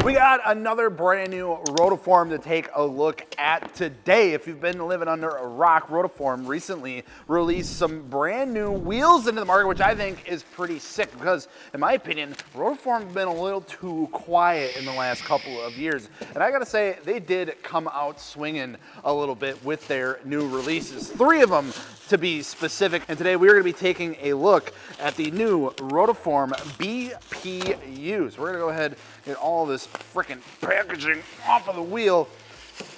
We got another brand new Rotiform to take a look at today. If you've been living under a rock, Rotiform recently released some brand new wheels into the market, which I think is pretty sick because, in my opinion, Rotiform's been a little too quiet in the last couple of years. And I gotta say, they did come out swinging a little bit with their new releases. 3 of them to be specific. And today we're gonna be taking a look at the new Rotiform BPU. So we're gonna go ahead and get all this freaking packaging off of the wheel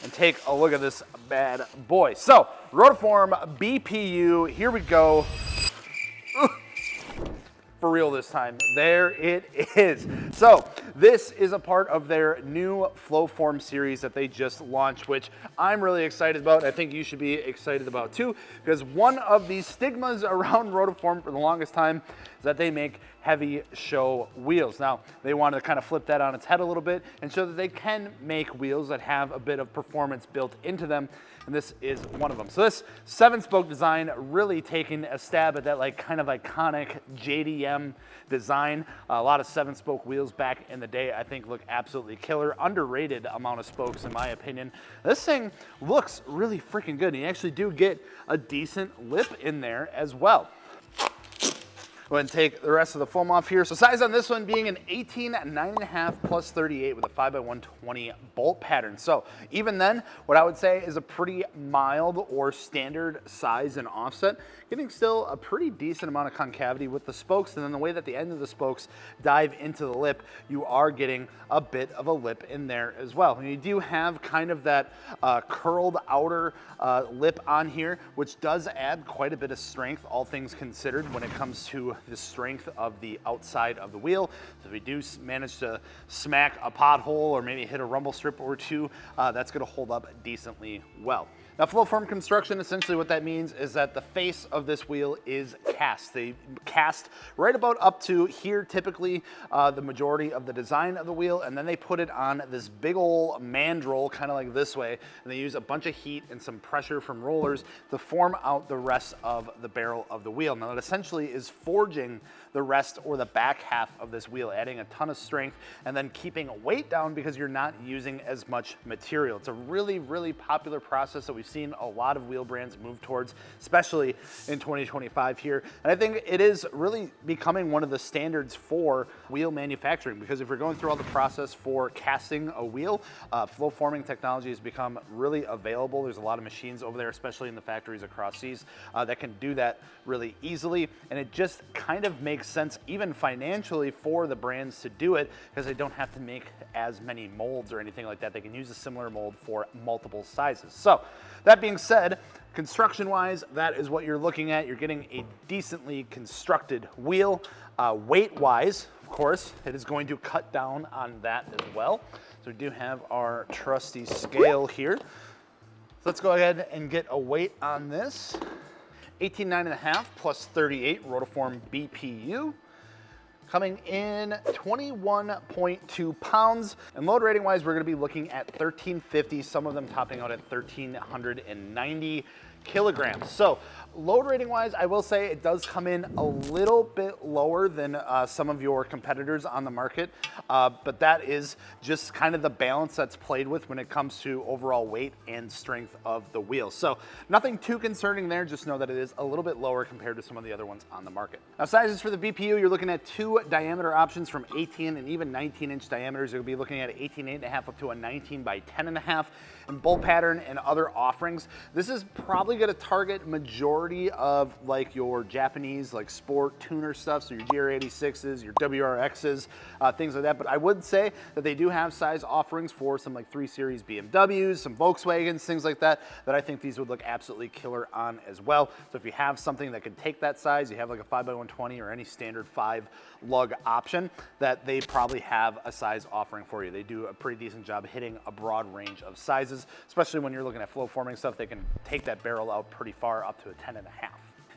and take a look at this bad boy. So, Rotiform BPU, here we go. For real this time, there it is. So this is a part of their new Flowform series that they just launched, which I'm really excited about. I think you should be excited about too, because one of the stigmas around Rotiform for the longest time is that they make heavy show wheels. Now, they wanted to kind of flip that on its head a little bit and show that they can make wheels that have a bit of performance built into them, and this is one of them. So this 7-spoke design really taking a stab at that like kind of iconic JDM design. A lot of 7-spoke wheels back in the day I think look absolutely killer. Underrated amount of spokes in my opinion. This thing looks really freaking good, and you actually do get a decent lip in there as well. Go ahead and take the rest of the foam off here. So size on this one being an 18 9.5 plus 38 with a 5x120 bolt pattern. So even then, what I would say is a pretty mild or standard size and offset, getting still a pretty decent amount of concavity with the spokes, and then the way that the end of the spokes dive into the lip, you are getting a bit of a lip in there as well. And you do have kind of that curled outer lip on here, which does add quite a bit of strength, all things considered, when it comes to the strength of the outside of the wheel. So if we do manage to smack a pothole or maybe hit a rumble strip or two, that's going to hold up decently well. Now, Flowform construction, essentially what that means is that the face of this wheel is cast. They cast right about up to here, typically the majority of the design of the wheel, and then they put it on this big old mandrel, kind of like this way, and they use a bunch of heat and some pressure from rollers to form out the rest of the barrel of the wheel. Now, that essentially is forging the rest or the back half of this wheel, adding a ton of strength and then keeping weight down because you're not using as much material. It's a really, really popular process that we've seen a lot of wheel brands move towards, especially in 2025 here. And I think it is really becoming one of the standards for wheel manufacturing, because if you're going through all the process for casting a wheel, flow forming technology has become really available. There's a lot of machines over there, especially in the factories across seas, that can do that really easily. And it just kind of makes sense, even financially, for the brands to do it, because they don't have to make as many molds or anything like that. They can use a similar mold for multiple sizes. So that being said, construction wise, that is what you're looking at. You're getting a decently constructed wheel. Weight wise, of course, it is going to cut down on that as well. So we do have our trusty scale here. So let's go ahead and get a weight on this. 18 9.5 plus 38 Rotiform BPU, coming in 21.2 pounds. And load rating wise, we're gonna be looking at 1350, some of them topping out at 1390 kilograms. So load rating wise, I will say it does come in a little bit lower than some of your competitors on the market, but that is just kind of the balance that's played with when it comes to overall weight and strength of the wheel. So nothing too concerning there, just know that it is a little bit lower compared to some of the other ones on the market. Now, sizes for the BPU, you're looking at 2 diameter options from 18 and even 19-inch diameters. You'll be looking at 18.8.5 up to a 19 by 10.5, and bolt pattern and other offerings. This is probably going to target majority of like your Japanese like sport tuner stuff, so your GR86s, your WRXs, things like that. But I would say that they do have size offerings for some like 3 Series BMWs, some Volkswagens, things like that, that I think these would look absolutely killer on as well. So if you have something that can take that size, you have like a 5x120 or any standard 5 lug option, that they probably have a size offering for you. They do a pretty decent job hitting a broad range of sizes, especially when you're looking at flow forming stuff. They can take that barrel out pretty far, up to a 10.5.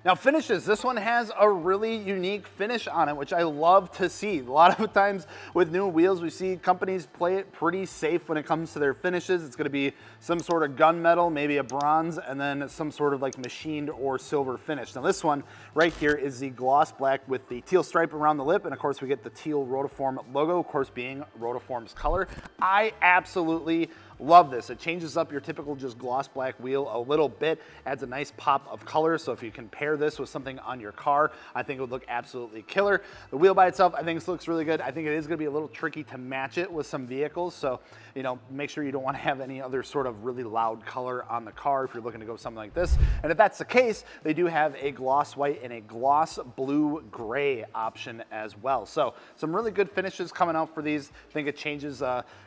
Now finishes, this one has a really unique finish on it, which I love to see. A lot of times with new wheels, we see companies play it pretty safe when it comes to their finishes. It's gonna be some sort of gunmetal, maybe a bronze, and then some sort of like machined or silver finish. Now this one right here is the gloss black with the teal stripe around the lip, and of course we get the teal Rotiform logo, of course being Rotiform's color. I absolutely love this. It changes up your typical just gloss black wheel a little bit, adds a nice pop of color. So if you compare this with something on your car, I think it would look absolutely killer. The wheel by itself, I think this looks really good. I think it is gonna be a little tricky to match it with some vehicles. So, you know, make sure you don't wanna have any other sort of really loud color on the car if you're looking to go something like this. And if that's the case, they do have a gloss white and a gloss blue gray option as well. So some really good finishes coming out for these. I think it changes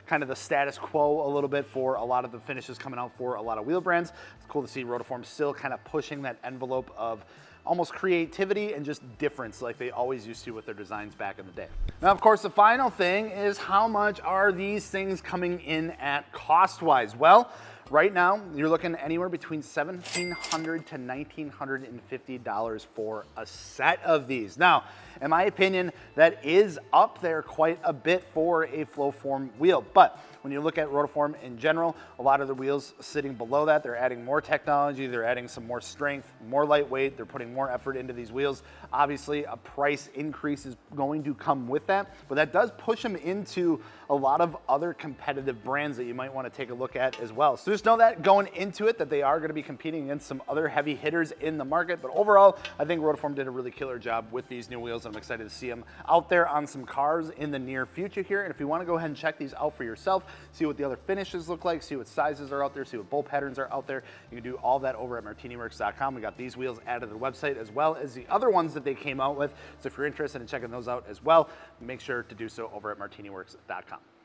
kind of the status quo a little bit for a lot of the finishes coming out for a lot of wheel brands. It's cool to see Rotiform still kind of pushing that envelope of almost creativity and just difference like they always used to with their designs back in the day. Now, of course, the final thing is how much are these things coming in at cost-wise? Well, right now, you're looking anywhere between $1,700 to $1,950 for a set of these. Now, in my opinion, that is up there quite a bit for a Flowform wheel. But when you look at Rotiform in general, a lot of the wheels sitting below that, they're adding more technology, they're adding some more strength, more lightweight, they're putting more effort into these wheels. Obviously, a price increase is going to come with that, but that does push them into a lot of other competitive brands that you might want to take a look at as well. So just know that going into it, that they are going to be competing against some other heavy hitters in the market. But overall, I think Rotiform did a really killer job with these new wheels. I'm excited to see them out there on some cars in the near future here. And if you want to go ahead and check these out for yourself, see what the other finishes look like, see what sizes are out there, see what bolt patterns are out there, you can do all that over at MartiniWorks.com. We got these wheels added to the website as well as the other ones that they came out with. So if you're interested in checking those out as well, make sure to do so over at MartiniWorks.com.